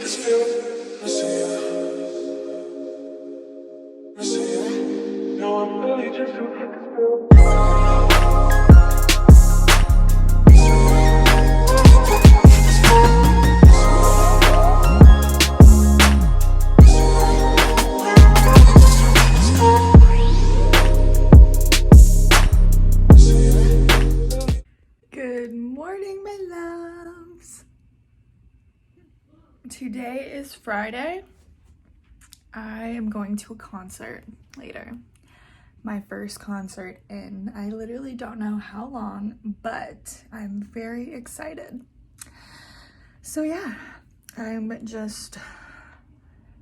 Good morning, my loves. Today is Friday. I am going to a concert later. My first concert in I literally don't know how long, but I'm very excited. So yeah, I'm just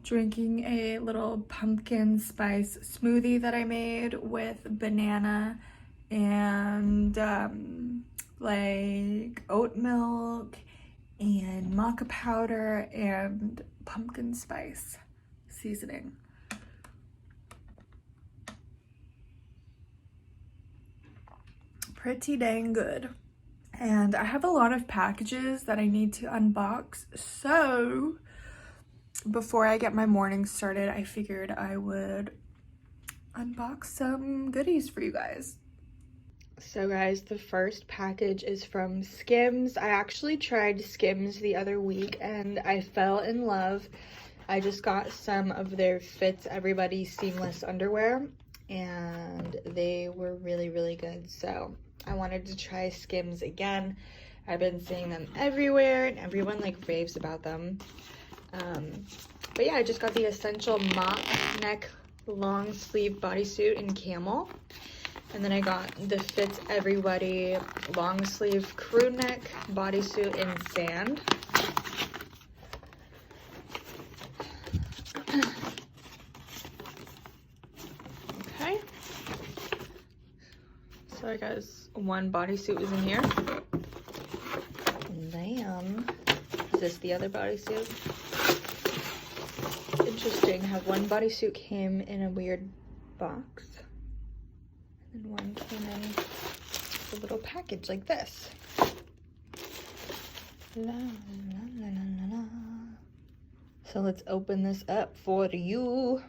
drinking a little pumpkin spice smoothie that I made with banana and like oat milk and maca powder and pumpkin spice seasoning. Pretty dang good. And I have a lot of packages that I need to unbox, so before I get my morning started, I figured I would unbox some goodies for you guys. So guys, the first package is from Skims. I actually tried Skims the other week and I fell in love. I just got some of their Fits Everybody seamless underwear and they were really, really good. So I wanted to try Skims again. I've been seeing them everywhere and everyone like raves about them. But yeah, I just got the Essential mock neck long sleeve bodysuit in camel. And then I got the Fits Everybody long sleeve crew neck bodysuit in sand. Okay. So I guess one bodysuit was in here. And then, is this the other bodysuit? Interesting how one bodysuit came in a weird box. And one came in a little package like this. La, la, la, la, la. So let's open this up for you.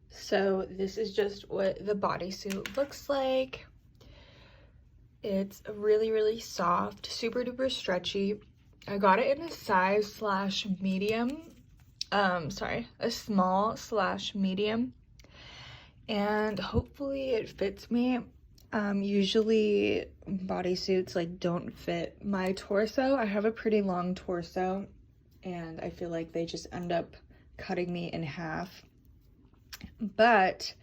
So this is just what the bodysuit looks like. It's really, really soft, super duper stretchy. I got it in a size slash medium. A small slash medium. And hopefully it fits me. Usually bodysuits like don't fit my torso. I have a pretty long torso and I feel like they just end up cutting me in half. But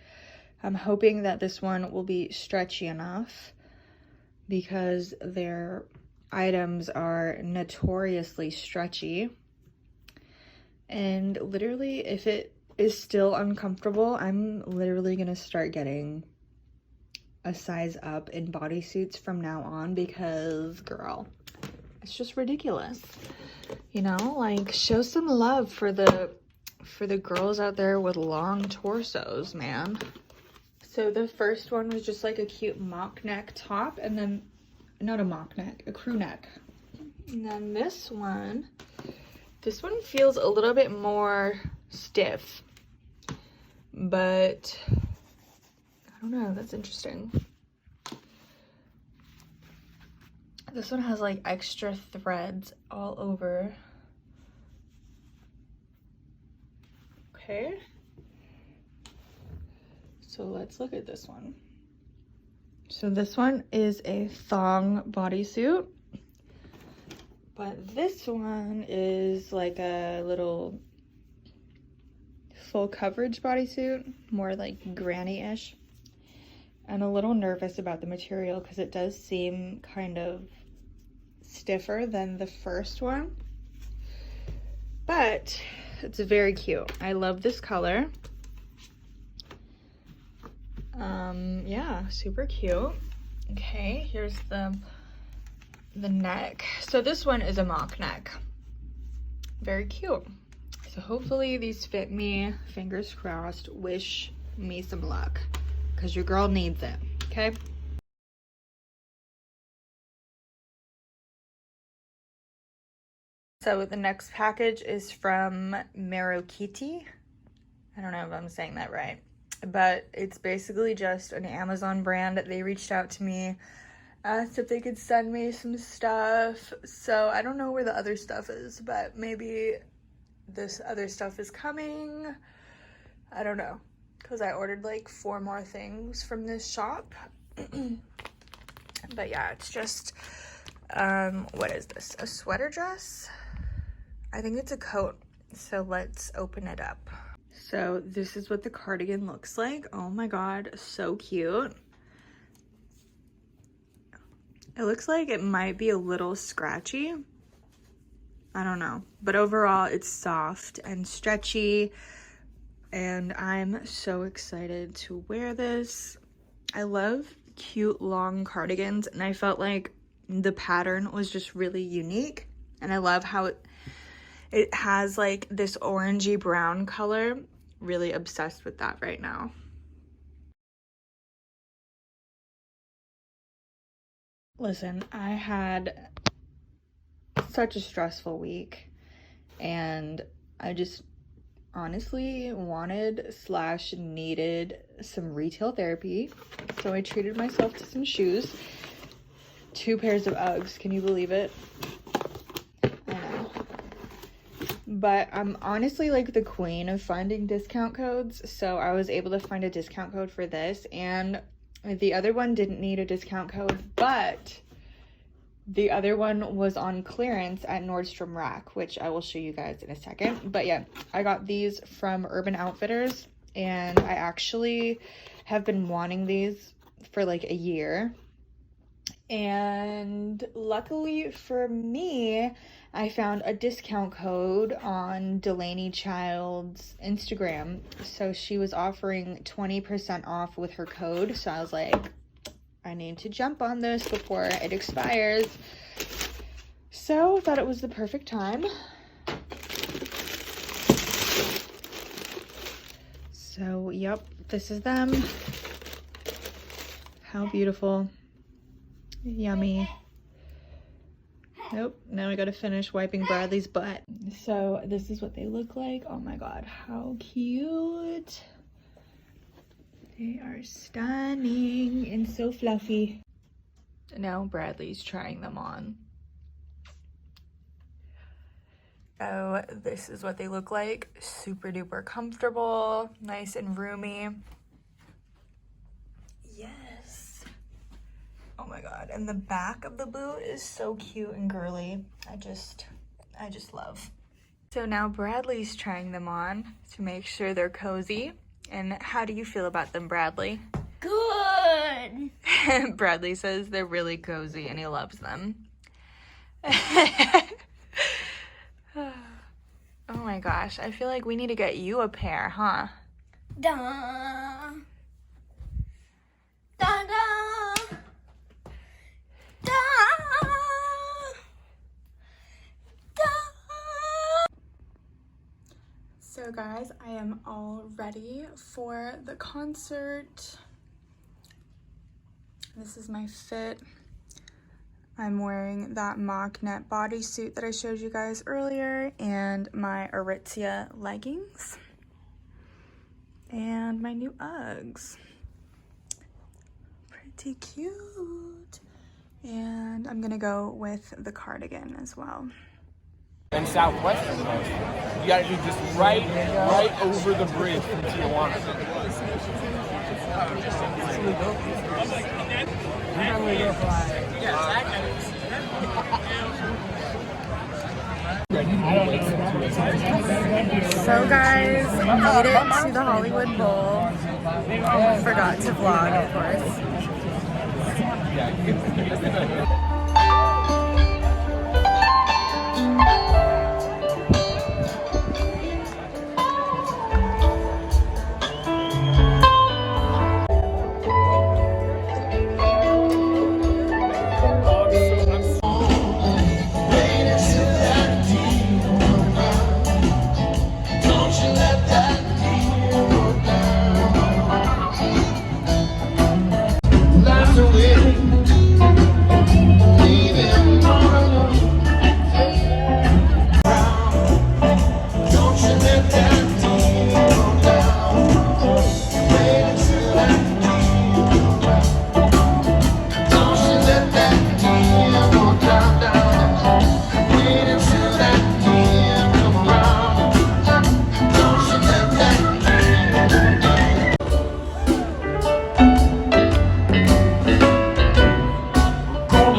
I'm hoping that this one will be stretchy enough because their items are notoriously stretchy. And literally, if it is still uncomfortable, I'm literally gonna start getting a size up in bodysuits from now on because, girl, it's just ridiculous. You know, like, show some love for the girls out there with long torsos, man. So the first one was just like a cute mock neck top, and then, not a mock neck, a crew neck. And then this one feels a little bit more stiff, but I don't know, that's interesting. This one has like extra threads all over. Okay. So let's look at this one. So this one is a thong bodysuit, but this one is like a little full coverage bodysuit, more like granny-ish. I'm a little nervous about the material because it does seem kind of stiffer than the first one, but it's very cute. I love this color. Yeah, super cute. Okay, here's the neck. So this one is a mock neck. Very cute. So hopefully these fit me. Fingers crossed. Wish me some luck because your girl needs it. Okay. So the next package is from Marokiti. I don't know if I'm saying that right, but it's basically just an Amazon brand. They reached out to me, asked if they could send me some stuff. So I don't know where the other stuff is, but maybe this other stuff is coming. I don't know, because I ordered like 4 more things from this shop. But yeah, it's just, what is this? A sweater dress? I think it's a coat. So let's open it up. So this is what the cardigan looks like. Oh my God, so cute. It looks like it might be a little scratchy. I don't know, but overall it's soft and stretchy, and I'm so excited to wear this. I love cute long cardigans, and I felt like the pattern was just really unique, and I love how it has like this orangey brown color. Really obsessed with that right now. Listen, I had such a stressful week, and I just honestly wanted / needed some retail therapy. So I treated myself to some shoes, 2 pairs of Uggs. Can you believe it? I know. But I'm honestly like the queen of finding discount codes. So I was able to find a discount code for this, and the other one didn't need a discount code, but the other one was on clearance at Nordstrom Rack, which I will show you guys in a second. But yeah, I got these from Urban Outfitters, and I actually have been wanting these for like a year. And luckily for me, I found a discount code on Delaney Child's Instagram. So she was offering 20% off with her code. So I was like, I need to jump on this before it expires. So I thought it was the perfect time. So, yep, this is them. How beautiful. Yummy. Nope, now I gotta finish wiping Bradley's butt. So this is what they look like. Oh my God, how cute. They are stunning and so fluffy. Now Bradley's trying them on. Oh, this is what they look like. Super duper comfortable, nice and roomy. Yes. Oh my God, and the back of the boot is so cute and girly. I just love. So now Bradley's trying them on to make sure they're cozy. And how do you feel about them, Bradley? Good. Bradley says they're really cozy and he loves them. Oh my gosh, I feel like we need to get you a pair, huh? Da. Da da. Da. Da. So guys, I am all ready for the concert. This is my fit. I'm wearing that mock net bodysuit that I showed you guys earlier, and my Aritzia leggings, and my new Uggs. Pretty cute. And I'm gonna go with the cardigan as well. And southwestern coast. You gotta do just right over the bridge from Tijuana. So guys, made it to the Hollywood Bowl. Forgot to vlog, of course.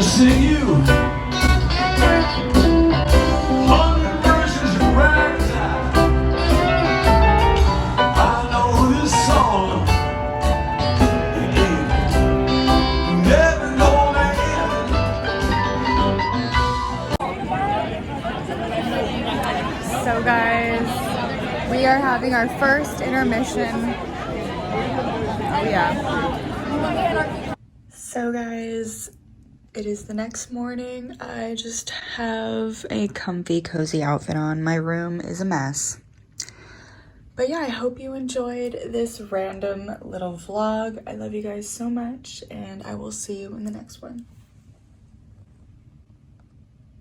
sing you 100 versions of ragtime. I know this song it ain't never gonna end. So guys, we are having our first intermission. Oh yeah. So guys, it is the next morning. I just have a comfy, cozy outfit on. My room is a mess. But yeah, I hope you enjoyed this random little vlog. I love you guys so much, and I will see you in the next one.